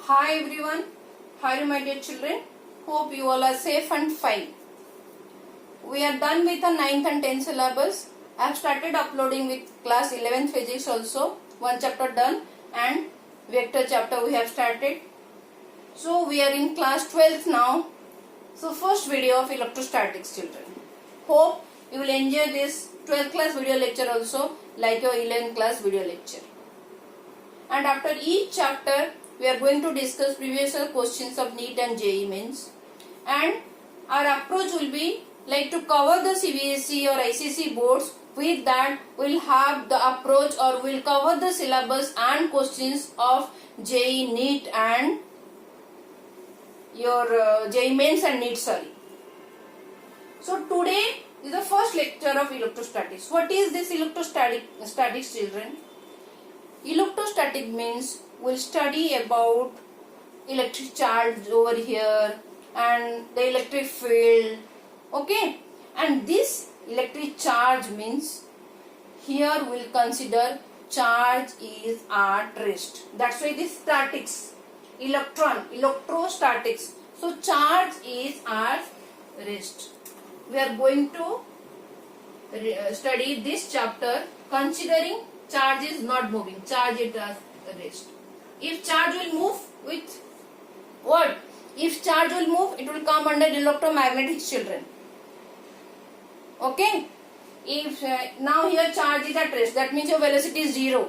Hi everyone, how are you my dear children? Hope you all are safe and fine. We are done with the 9th and 10th syllabus. I have started uploading with class 11th physics also. One chapter done and vector chapter we have started. So we are in class 12th now. So first video of electrostatics children. Hope you will enjoy this 12th class video lecture also like your 11th class video lecture. And after each chapter we are going to discuss previous year questions of NEET and JEE Mains, and our approach will be like to cover the CBSE or ICSE boards. With that we will have the approach or we will cover the syllabus and questions of JEE NEET and your JEE Mains and NEET, sorry. So today is the first lecture of electrostatics. What is this electrostatics children? Electrostatic means we'll study about electric charge over here and the electric field, okay, and this electric charge means here we'll consider charge is at rest. That's why this statics, electrostatics. So charge is at rest. We are going to study this chapter considering charge is not moving, charge is at rest. If charge will move with what? If charge will move, it will come under electromagnetic children. Okay? If now here charge is at rest, that means your velocity is 0.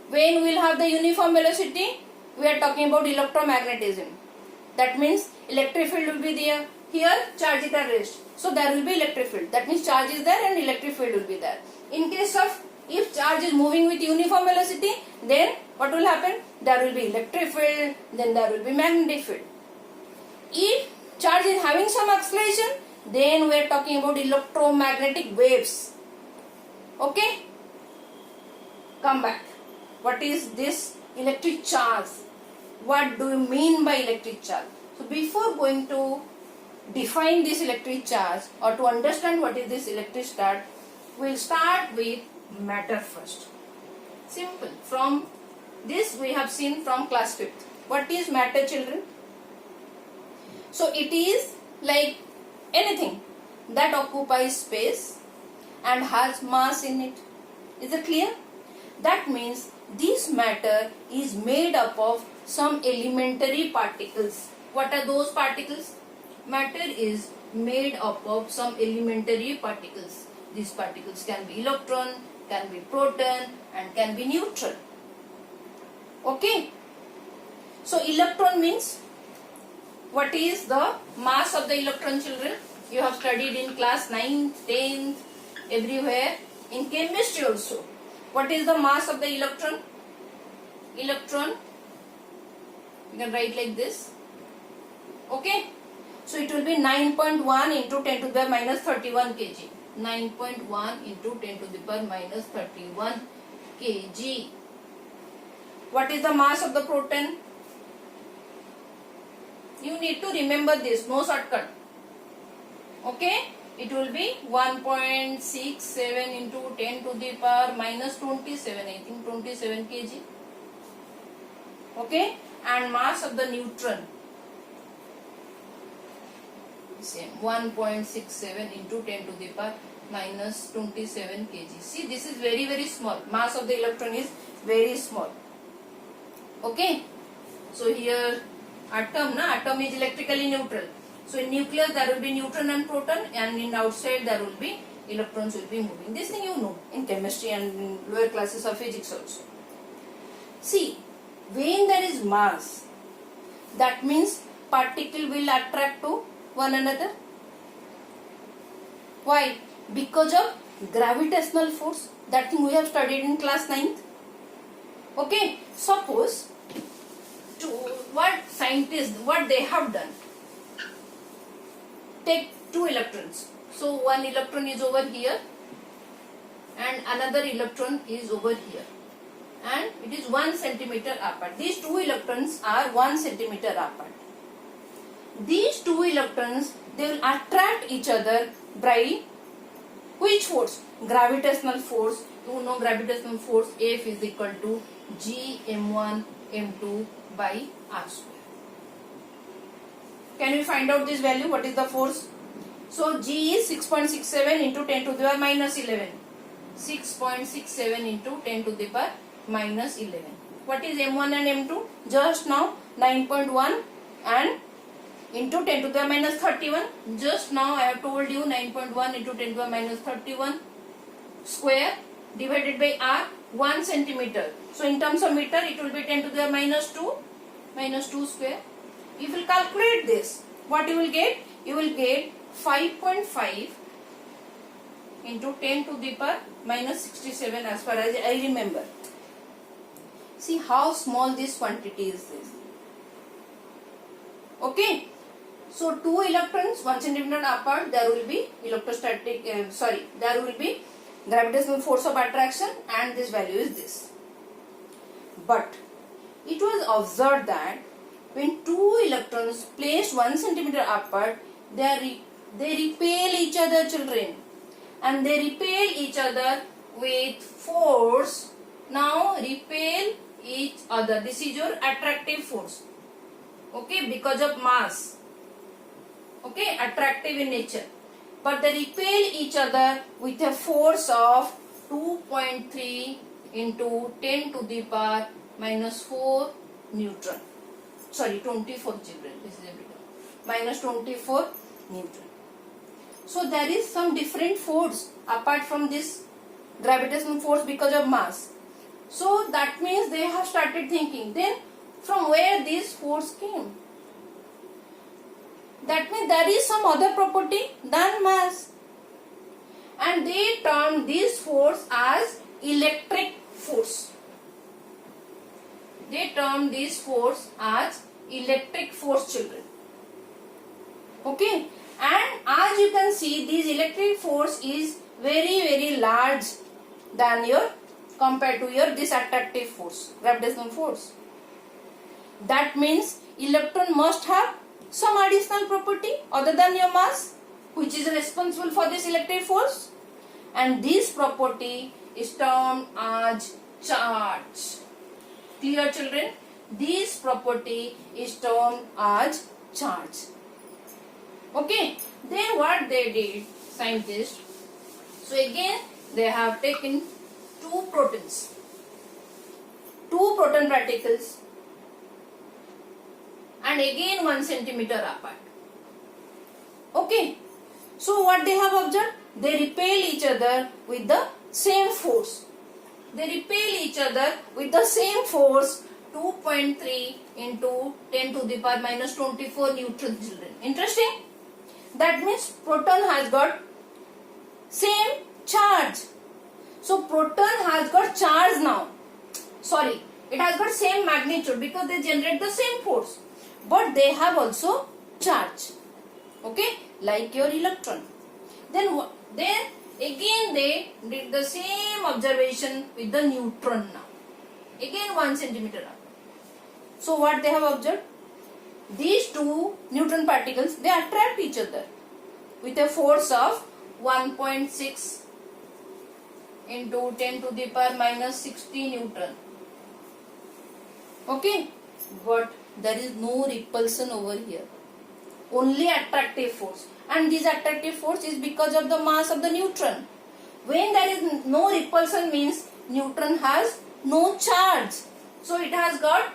When we will have the uniform velocity, we are talking about electromagnetism. That means electric field will be there. Here charge is at rest. So there will be electric field. That means charge is there and electric field will be there. In case of if charge is moving with uniform velocity, then what will happen? There will be electric field, then there will be magnetic field. If charge is having some acceleration, then we are talking about electromagnetic waves. Okay? Come back. What is this electric charge? What do you mean by electric charge? So before going to define this electric charge or to understand what is this electric charge, we will start with matter first. Simple. From this we have seen from class 5th. What is matter children? So it is like anything that occupies space and has mass in it. Is it clear? That means this matter is made up of some elementary particles. What are those particles? Matter is made up of some elementary particles. These particles can be electron, can be proton and can be neutron. Okay. So electron means what is the mass of the electron children? You have studied in class 9th, 10th, everywhere. In chemistry also. What is the mass of the electron? Electron, you can write like this. Okay. So it will be 9.1 into 10 to the power minus 31 kg. 9.1 into 10 to the power minus 31 kg. What is the mass of the proton? You need to remember this, no shortcut. Okay? It will be 1.67 into 10 to the power minus 27, I think 27 kg. Okay? And mass of the neutron, same 1.67 into 10 to the power minus 27 kg. See, this is very very small. Mass of the electron is very small. Okay. So here atom is electrically neutral. So in nucleus there will be neutron and proton, and in outside there will be electrons will be moving. This thing you know in chemistry and in lower classes of physics also. See, when there is mass, that means particle will attract to one another. Why? Because of gravitational force. That thing we have studied in class 9th. Okay. Suppose what scientists, what they have done, take two electrons. So one electron is over here and another electron is over here, and it is 1 centimeter apart. These two electrons are 1 centimeter apart. These two electrons, they will attract each other by which force? Gravitational force. You know gravitational force F is equal to G m1 m2 by r square. Can we find out this value? What is the force? So G is 6.67 into 10 to the power minus 11. 6.67 into 10 to the power minus 11. What is M1 and M2? Just now 9.1 and into 10 to the power minus 31. Just now I have told you 9.1 into 10 to the power minus 31 square divided by R, 1 centimeter. So in terms of meter it will be 10 to the power minus 2 square. If you calculate this, what you will get? You will get 5.5 into 10 to the power minus 67 as far as I remember. See how small this quantity is this. Okay. So 2 electrons 1 centimeter apart, there will be there will be gravitational force of attraction, and this value is this. But it was observed that when 2 electrons placed 1 centimeter apart, they repel each other, children, and they repel each other with force. Now repel each other. This is your attractive force. Okay, because of mass. Okay, attractive in nature. But they repel each other with a force of 2.3 into 10 to the power minus 4 Newton. Sorry, 24 children. This is a bit minus 24 Newton. So there is some different force apart from this gravitational force because of mass. So that means they have started thinking, then from where this force came? That means there is some other property than mass. And they termed this force as electric force. They termed this force as electric force, children. Okay. And as you can see, this electric force is very large than your compared to your this attractive force, gravitational force. That means electron must have some additional property other than your mass, which is responsible for this electric force, and this property is termed as charge. Clear, children? This property is termed as charge. Okay, then what they did, scientists, so again they have taken 2 protons, 2 proton particles, and again 1 centimeter apart. Okay, so what they have observed? They repel each other with the same force. They repel each other with the same force, 2.3 into 10 to the power minus 24 Newton, children. Interesting? That means proton has got same charge. So proton has got charge now. Sorry, it has got same magnitude because they generate the same force. But they have also charge. Okay, like your electron. Then again they did the same observation with the neutron now. Again 1 centimeter up. So what they have observed? These 2 neutron particles, they attract each other with a force of 1.6 into 10 to the power minus 60 Newton. Okay, but there is no repulsion over here. Only attractive force. And this attractive force is because of the mass of the neutron. When there is no repulsion means neutron has no charge. So it has got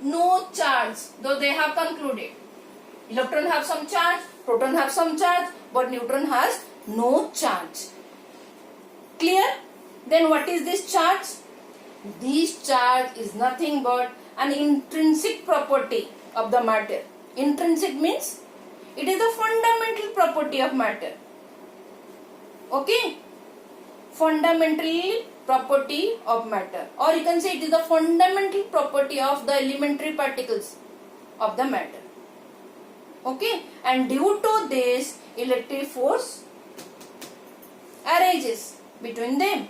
no charge, though they have concluded. Electron have some charge, proton have some charge, but neutron has no charge. Clear? Then what is this charge? This charge is nothing but an intrinsic property of the matter. Intrinsic means it is the fundamental property of matter. Okay? Fundamental property of matter, or you can say it is the fundamental property of the elementary particles of the matter. Okay, and due to this electric force arises between them.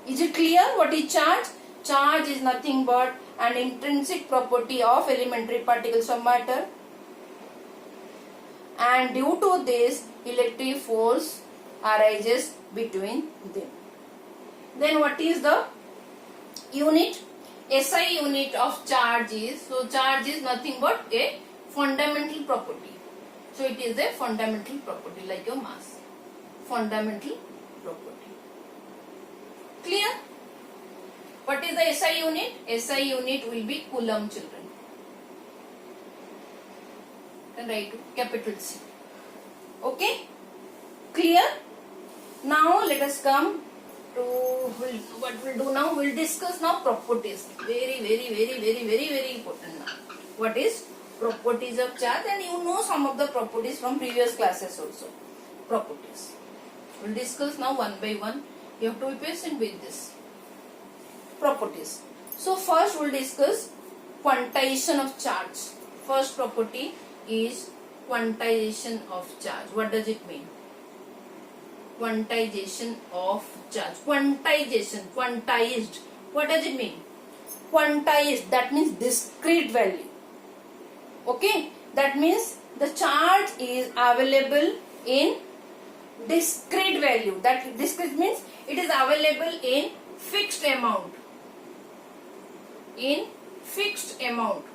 Is it clear what is charge? Charge is nothing but an intrinsic property of elementary particles of matter, and due to this electric force arises between them. Then what is the unit? SI unit of charge is, so charge is nothing but a fundamental property. So it is a fundamental property like your mass. Fundamental property. Clear? What is the SI unit? SI unit will be coulomb, children. And write capital C. Okay? Clear? Now let us come to what we'll do now. We'll discuss now properties. Very important now. What is properties of charge? And you know some of the properties from previous classes also. Properties. We'll discuss now one by one. You have to be patient with this. Properties. So first we'll discuss quantization of charge. First property is quantization of charge. What does it mean? Quantization of charge. Quantization, quantized. What does it mean? Quantized, that means discrete value. Okay, that means the charge is available in discrete value. That discrete means it is available in fixed amount. In fixed amount.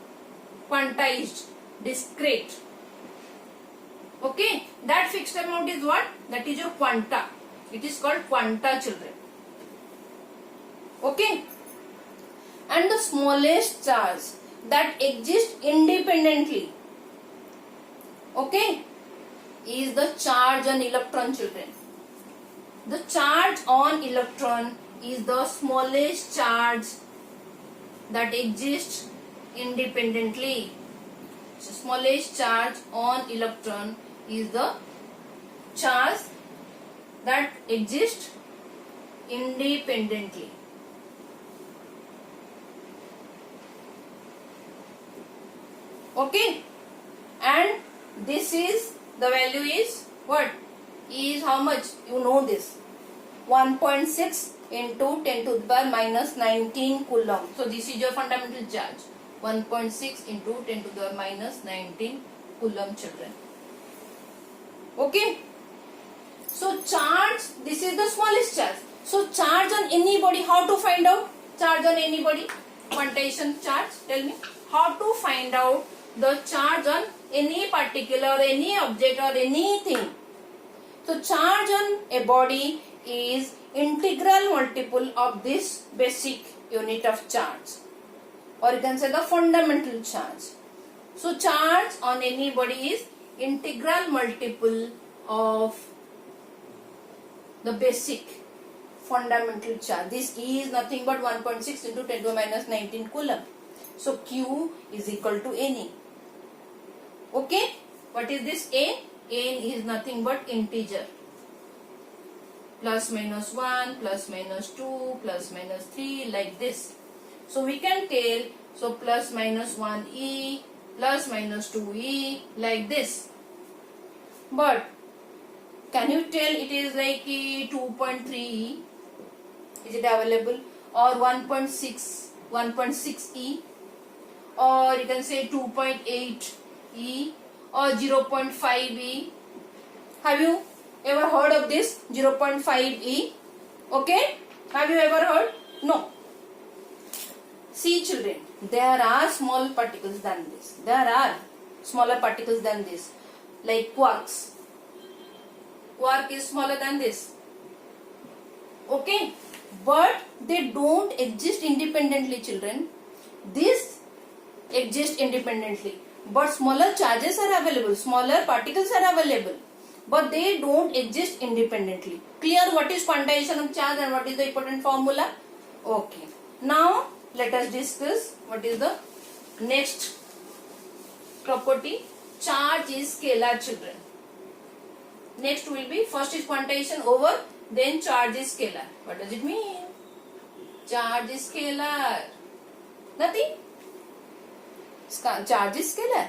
Quantized, discrete. Okay, that fixed amount is what? That is your quanta. It is called quanta, children. Okay, and the smallest charge that exists independently, okay, is the charge on electron, children. The charge on electron is the smallest charge that exists independently. So smallest charge on electron is the charge that exists independently. Okay, and this is the value is what? Is how much? You know this. 1.6 into 10 to the power minus 19 coulomb. So this is your fundamental charge. 1.6 into 10 to the power minus 19 coulomb, children. Okay. So charge, this is the smallest charge. So charge on anybody, how to find out charge on anybody? Quantization charge, tell me. How to find out the charge on any particular, any object or anything. So charge on a body is integral multiple of this basic unit of charge. Or you can say the fundamental charge. So charge on any body is integral multiple of the basic fundamental charge. This E is nothing but 1.6 into 10 to the minus 19 coulomb. So Q is equal to NE. Okay, what is this A? N is nothing but integer. Plus minus 1, plus minus 2, plus minus 3, like this. So we can tell, so plus minus 1E, plus minus 2E, like this. But can you tell it is like 2.3E? Is it available? Or 1.6E? Or you can say 2.8E or 0.5E. Have you ever heard of this 0.5E? Okay, have you ever heard? No. See, children, there are small particles than this. There are smaller particles than this, like quarks. Quark is smaller than this. Okay, but they don't exist independently, children. This exists independently, but smaller charges are available, smaller particles are available, but they don't exist independently. Clear what is quantization of charge and what is the important formula? Okay, now let us discuss what is the next property. Charge is scalar, children. Next will be, first is quantization over, then charge is scalar. What does it mean? Charge is scalar. Nothing. Charge is scalar.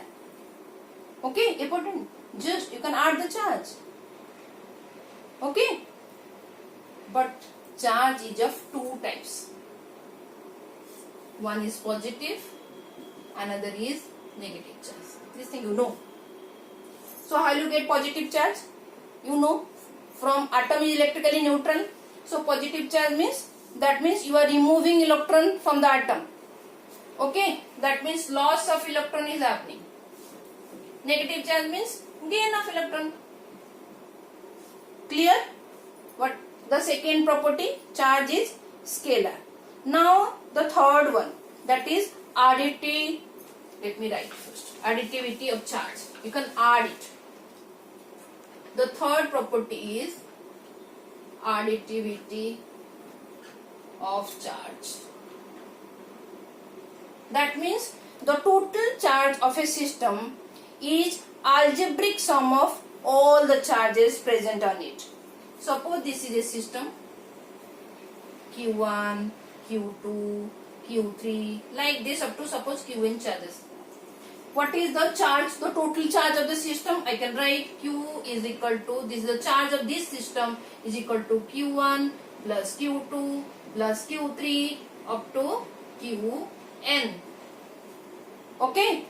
Okay, important. Just you can add the charge. Okay. But charge is of two types. One is positive, another is negative charge. This thing you know. So how you get positive charge? You know, from atom is electrically neutral. So positive charge means, that means you are removing electron from the atom. Okay, that means loss of electron is happening. Negative charge means gain of electron. Clear? What the second property? Charge is scalar. Now the third one, that is additivity. Let me write first. Additivity of charge. You can add it. The third property is additivity of charge. That means the total charge of a system is algebraic sum of all the charges present on it. Suppose this is a system Q1, Q2, Q3, like this up to suppose Qn charges. What is the charge, the total charge of the system? I can write Q is equal to, this is the charge of this system is equal to Q1 plus Q2 plus Q3 up to Qn. Okay?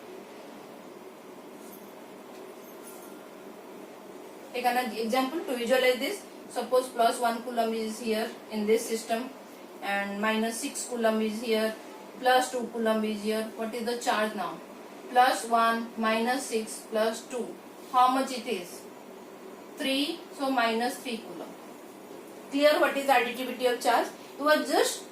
Take an example to visualize this. Suppose plus 1 coulomb is here in this system and minus 6 coulomb is here, plus 2 coulomb is here. What is the charge now? Plus 1 minus 6 plus 2. How much it is? 3. So minus 3 coulomb. Clear what is additivity of charge? You are just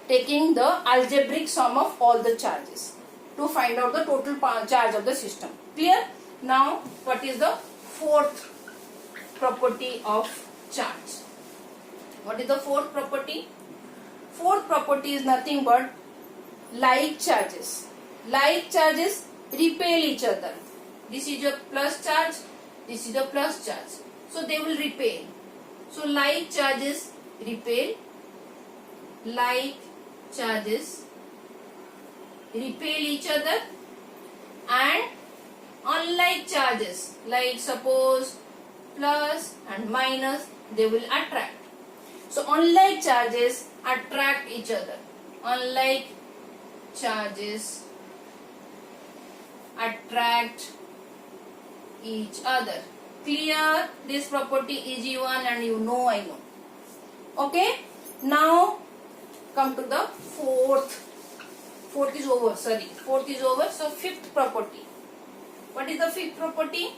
taking the algebraic sum of all the charges to find out the total charge of the system. Clear? Now what is the fourth property of charge? What is the fourth property? Fourth property is nothing but like charges. Like charges repel each other. This is your plus charge, this is the plus charge. So they will repel. So like charges repel, like charges repel each other, and unlike charges like suppose plus and minus, they will attract. So unlike charges attract each other. Unlike charges attract each other. Clear? This property is E1 and you know, I know. Okay? Now come to the fourth. Fourth is over, sorry. Fourth is over. So fifth property. What is the fifth property?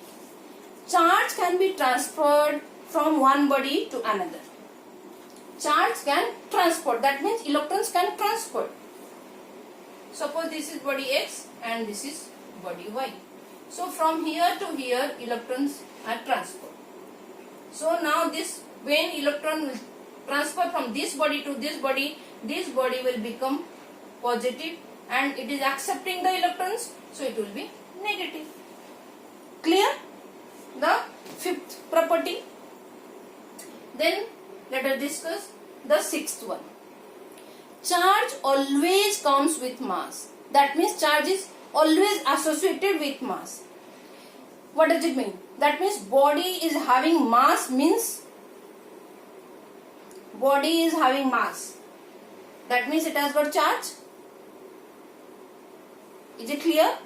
Charge can be transferred from one body to another. Charge can transport. That means electrons can transport. Suppose this is body X and this is body Y. So from here to here electrons are transferred. So now this, when electron will transfer from this body to this body will become positive and it is accepting the electrons, so it will be negative. Clear? The fifth property. Then let us discuss the sixth one. Charge always comes with mass. That means charge is always associated with mass. What does it mean? That means body is having mass means body is having mass. That means it has got charge. Is it clear?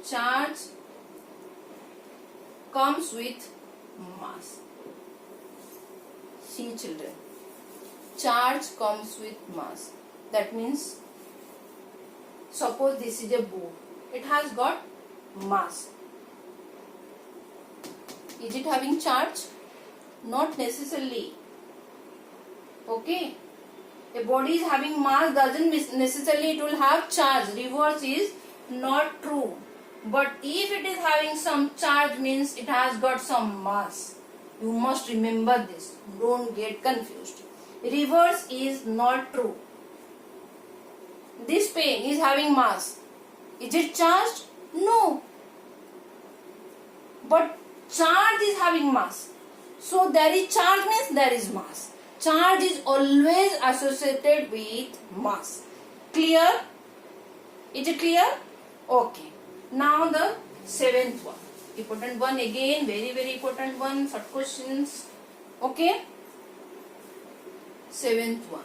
Charge comes with mass. See children, charge comes with mass. That means suppose this is a board. It has got mass. Is it having charge? Not necessarily. Okay. A body is having mass doesn't necessarily it will have charge. Reverse is not true. But if it is having some charge means it has got some mass. You must remember this. Don't get confused. Reverse is not true. This pen is having mass. Is it charged? No. But charge is having mass. So there is charge means there is mass. Charge is always associated with mass. Clear? Is it clear? Okay. Now the seventh one. Important one again. Very, very important one. Short questions. Okay. Seventh one.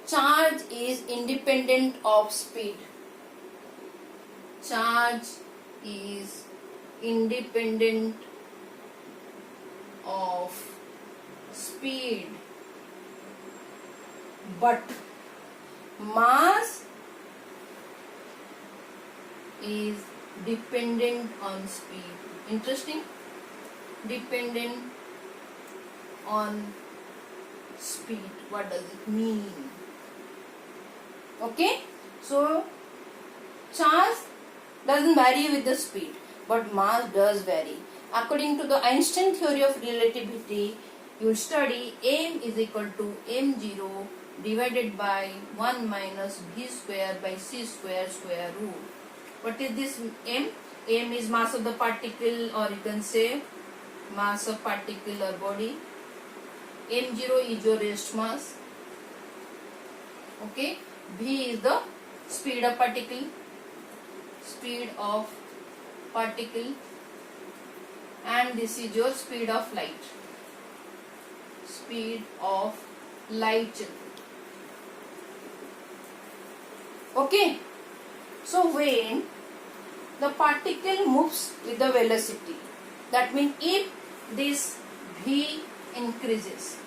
Charge is independent of speed. Charge is independent of speed. but mass is dependent on speed. Interesting? Dependent on speed. What does it mean? Okay, so charge doesn't vary with the speed, but mass does vary. According to the Einstein theory of relativity, you study m is equal to m0 divided by 1 minus v square by c square square root. What is this m? M is mass of the particle, or you can say mass of particle or body. m0 is your rest mass. Okay, v is the speed of particle. Speed of particle, and this is your speed of light. Speed of light. Okay, so when the particle moves with the velocity, that means if this v increases,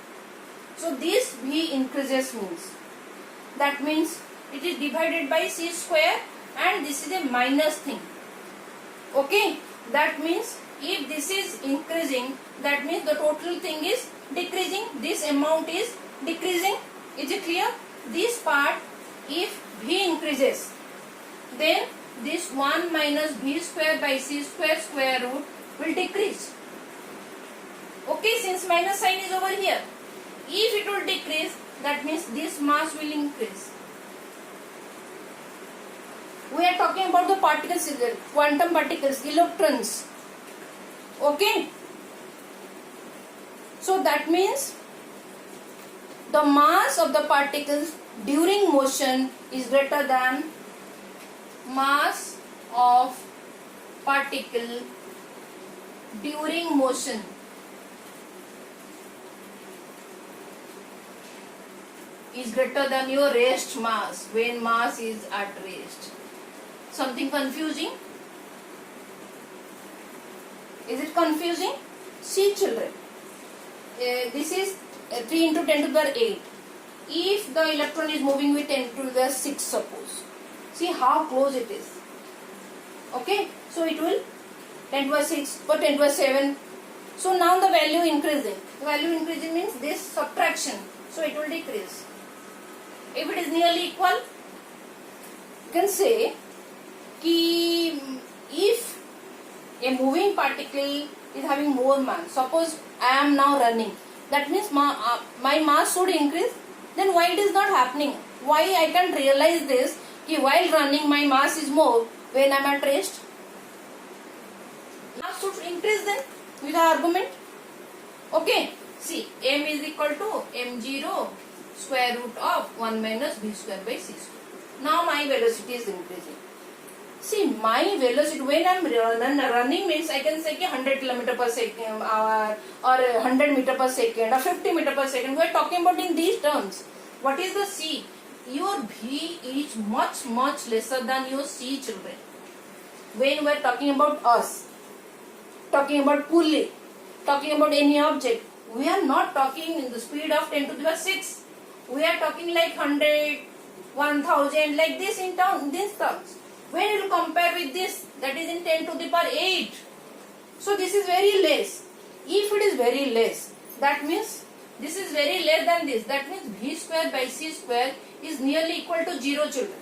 so this v increases means, that means it is divided by c square, and this is a minus thing. Okay, that means if this is increasing, that means the total thing is decreasing. This amount is decreasing. Is it clear? This part, if v increases, then this 1 minus v square by c square square root will decrease. Okay, since minus sign is over here, if it will decrease, that means this mass will increase. We are talking about the particles, quantum particles, electrons. Okay. So that means the mass of the particles during motion is greater than mass of particle during motion. Is greater than your rest mass, when mass is at rest. Something confusing? Is it confusing? See children, this is 3 into 10 to the power 8. If the electron is moving with 10 to the 6, suppose, see how close it is. Okay, so it will 10 to the 6 or 10 to the 7. So now the value increasing. The value increasing means this subtraction, so it will decrease. If it is nearly equal, you can say कि if a moving particle is having more mass, suppose I am now running, that means my mass should increase. Then why it is not happening? Why I can realize this कि while running my mass is more when I am at rest? Mass should increase then with the argument. Okay, see, m is equal to m0 square root of 1 minus v square by c square. Now my velocity is increasing. See, my velocity when I am running means I can say 100 km per second hour or 100 meter per second or 50 meter per second. We are talking about in these terms. What is the c? Your v is much lesser than your c, children. When we are talking about us, talking about pulley, talking about any object, we are not talking in the speed of 10 to the power 6. We are talking like 100, 1000, like this in these terms. When you compare with this, that is in 10 to the power 8. So this is very less. If it is very less, that means this is very less than this. That means v square by c square is nearly equal to 0, children.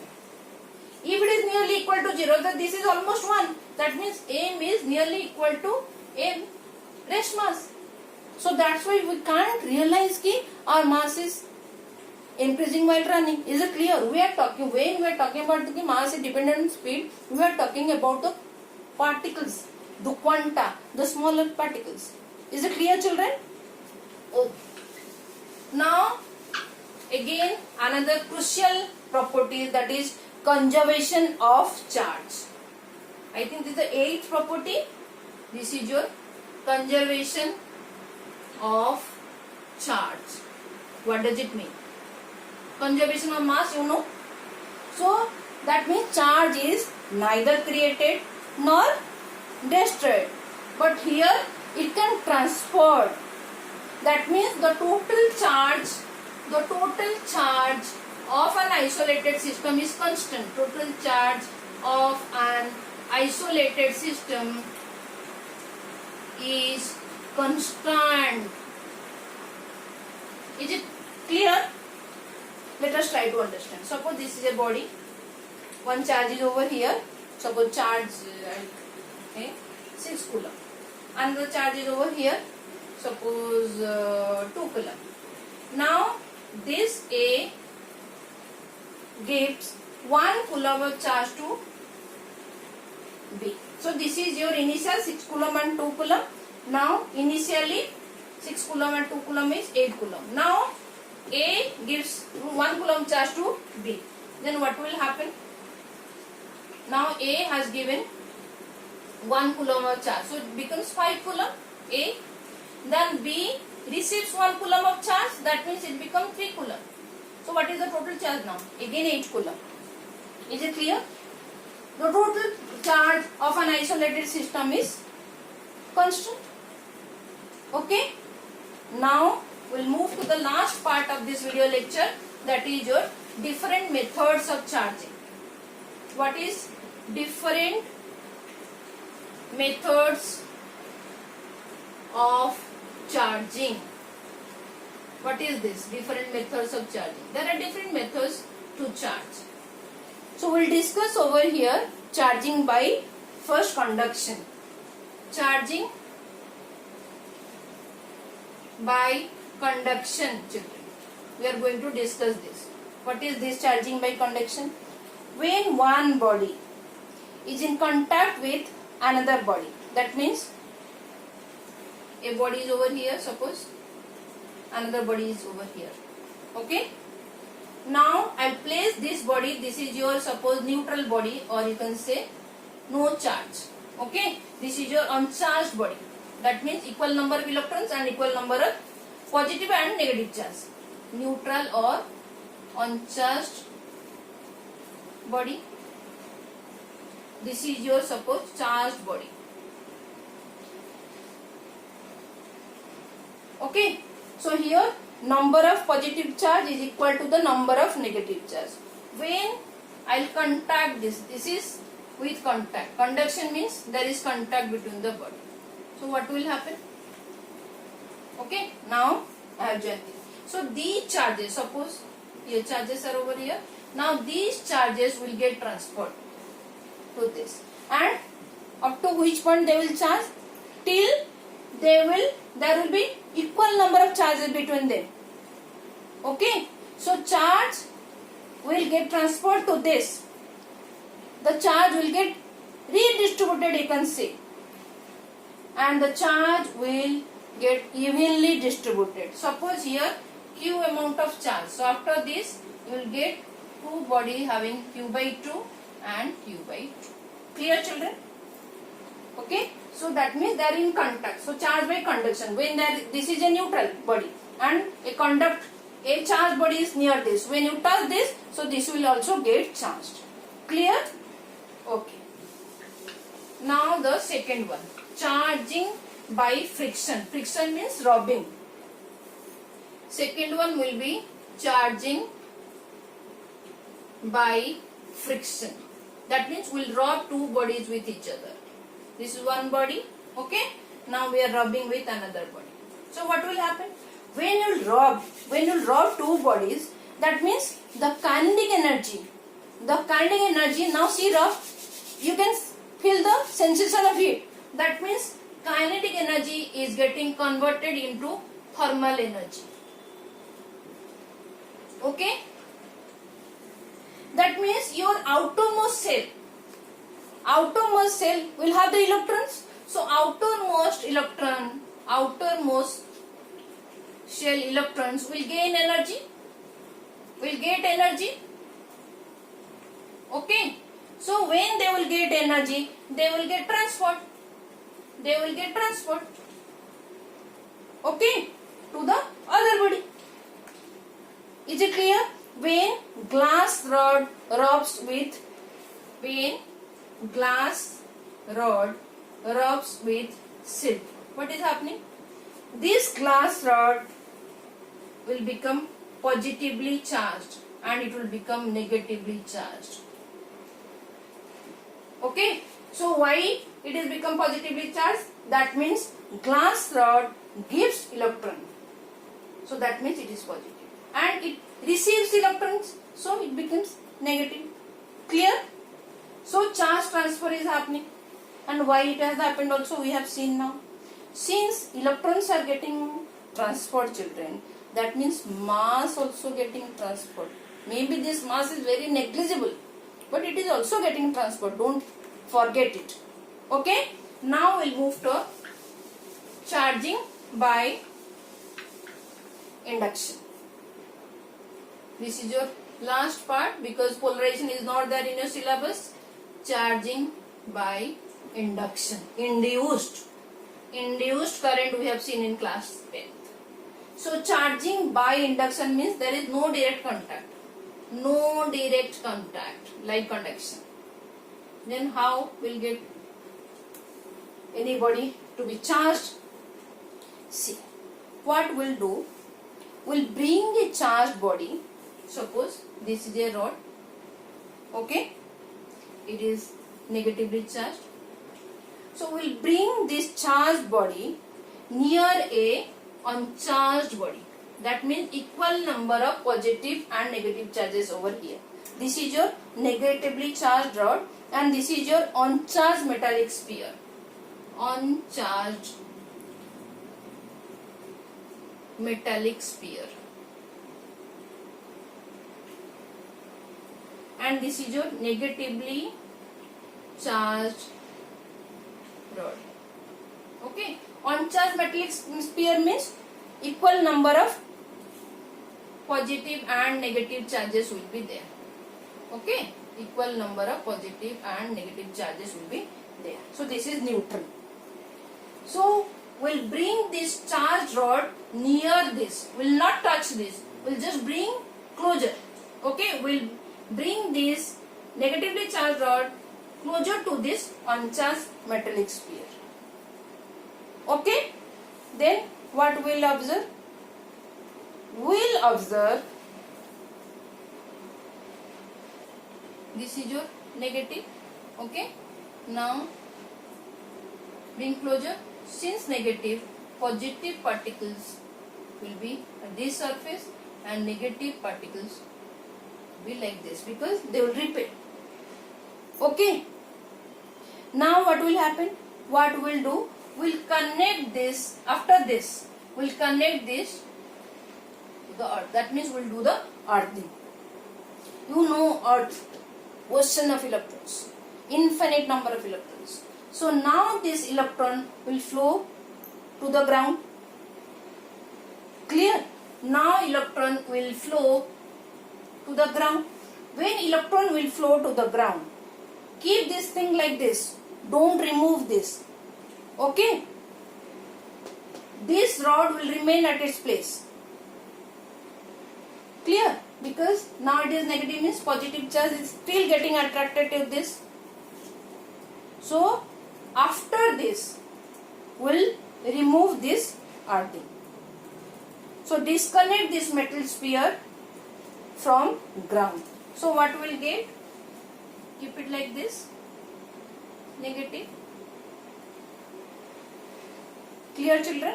If it is nearly equal to 0, then this is almost 1. That means m is nearly equal to m rest mass. So that's why we can't realize that our mass is increasing while running. Is it clear? We are talking, when we are talking about the mass is dependent on speed, we are talking about the particles, the quanta, the smaller particles. Is it clear, children? Oh. Now again another crucial property, that is conservation of charge. I think this is the 8th property. This is your conservation of charge. What does it mean? Conservation of mass, you know. So that means charge is neither created nor destroyed, but here it can transport. That means the total charge the total charge of an isolated system is constant. Total charge of an isolated system is constant. Is it clear? Let us try to understand. Suppose this is a body. One charge is over here. Suppose charge 6 coulomb. Another charge is over here. Suppose 2 coulomb. Now this A gives 1 coulomb of charge to B. So this is your initial 6 coulomb and 2 coulomb. Now initially 6 coulomb and 2 coulomb is 8 coulomb. Now A gives 1 coulomb charge to B. Then what will happen? Now A has given 1 coulomb of charge. So it becomes 5 coulomb A. Then B receives 1 coulomb of charge. That means it becomes 3 coulomb. So what is the total charge now? Again 8 coulomb. Is it clear? The total charge of an isolated system is constant. Okay. Now we'll move to the last part of this video lecture, that is your different methods of charging. What is different methods of charging? What is this? Different methods of charging. There are different methods to charge. So we'll discuss over here charging by first conduction. Charging by conduction, children. We are going to discuss this. What is this charging by conduction? When one body is in contact with another body, that means a body is over here, suppose another body is over here. Okay. Now I'll place this body, this is your suppose neutral body, or you can say no charge. Okay. This is your uncharged body. That means equal number of electrons and equal number of positive and negative charge. Neutral or uncharged body. This is your suppose charged body. Okay. So here number of positive charge is equal to the number of negative charge. When I'll contact this is with contact. Conduction means there is contact between the body. So what will happen? Okay. Now I have joined this. So these charges, suppose your charges are over here. Now these charges will get transferred to this, and up to which point they will charge? Till there will be equal number of charges between them. Okay. So charge will get transferred to this. The charge will get redistributed, you can see, and the charge will get evenly distributed. Suppose here Q amount of charge. So after this you will get two bodies having Q by 2 and Q by 2. Clear, children? Okay. So that means they are in contact. So charge by conduction. When this is a neutral body and a charged body is near this. When you touch this, so this will also get charged. Clear? Okay. Now the second one, charging by friction. Friction means rubbing. Second one will be charging by friction. That means we will rub two bodies with each other. This is one body. Okay. Now we are rubbing with another body. So what will happen? When you rub two bodies, that means the kinetic energy. Now see rub. You can feel the sensation of heat. That means kinetic energy is getting converted into thermal energy. Okay. That means your outermost cell will have the electrons. So outermost shell electrons will gain energy, will get energy. Okay. So when they will get energy, they will get transferred. Okay. To the other body. Is it clear? When glass rod rubs with silk, what is happening? This glass rod will become positively charged and it will become negatively charged. Okay, so why it is become positively charged? That means glass rod gives electron, so that means it is positive, and it receives electrons, so it becomes negative. Clear? So charge transfer is happening, and why it has happened also we have seen now. Since electrons are getting transferred, children, that means mass also getting transferred. Maybe this mass is very negligible, but it is also getting transferred. Don't forget it. Okay? Now we'll move to charging by induction. This is your last part because polarization is not there in your syllabus. Charging by induction. Induced current we have seen in class 10th. So charging by induction means there is no direct contact. No direct contact like conduction. Then how will get anybody to be charged? See, what we'll do, we'll bring a charged body. Suppose this is a rod. Okay, it is negatively charged. So we'll bring this charged body near a uncharged body. That means equal number of positive and negative charges over here. This is your negatively charged rod and this is your uncharged metallic sphere. Uncharged metallic sphere. And this is your negatively charged rod. Okay. Uncharged metallic sphere means equal number of positive and negative charges will be there. Okay. Equal number of positive and negative charges will be there. So this is neutral. So we'll bring this charged rod near this. We'll not touch this. We'll just bring closer. Okay. We'll bring this negatively charged rod closer to this uncharged metallic sphere. Okay. Then what we'll observe? We'll observe this is your negative. Okay. Now bring closer. Since negative, positive particles will be at this surface and negative particles will be like this because they will repel. Okay. Now what will happen? What we'll do? We'll connect this. After this, we'll connect this to the earth. That means we'll do the earthing. You know earth, ocean of electrons, infinite number of electrons. So now this electron will flow to the ground. Clear? Now electron will flow to the ground. When electron will flow to the ground, keep this thing like this. Don't remove this. Okay? This rod will remain at its place. Clear? Because now it is negative means positive charge is still getting attracted to this. So after this, we'll remove this earthing. So disconnect this metal sphere from ground. So what we'll get? Keep it like this. Negative. Clear, children?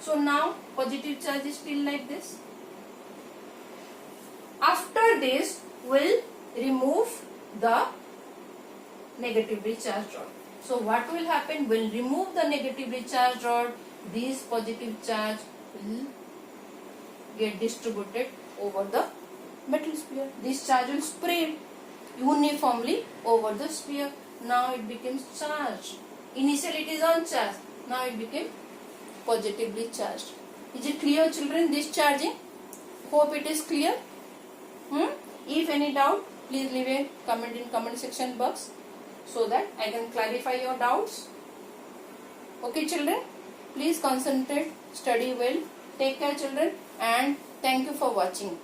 So now positive charge is still like this. After this, we'll remove the negatively charged rod. So what will happen? We'll remove the negatively charged rod. This positive charge will get distributed over the metal sphere. This charge will spread uniformly over the sphere. Now it becomes charged. Initially it is uncharged. Now it became positively charged. Is it clear, children, this charging? Hope it is clear. If any doubt, please leave a comment in comment section box so that I can clarify your doubts. Okay, children, please concentrate, study well. Take care, children, and thank you for watching.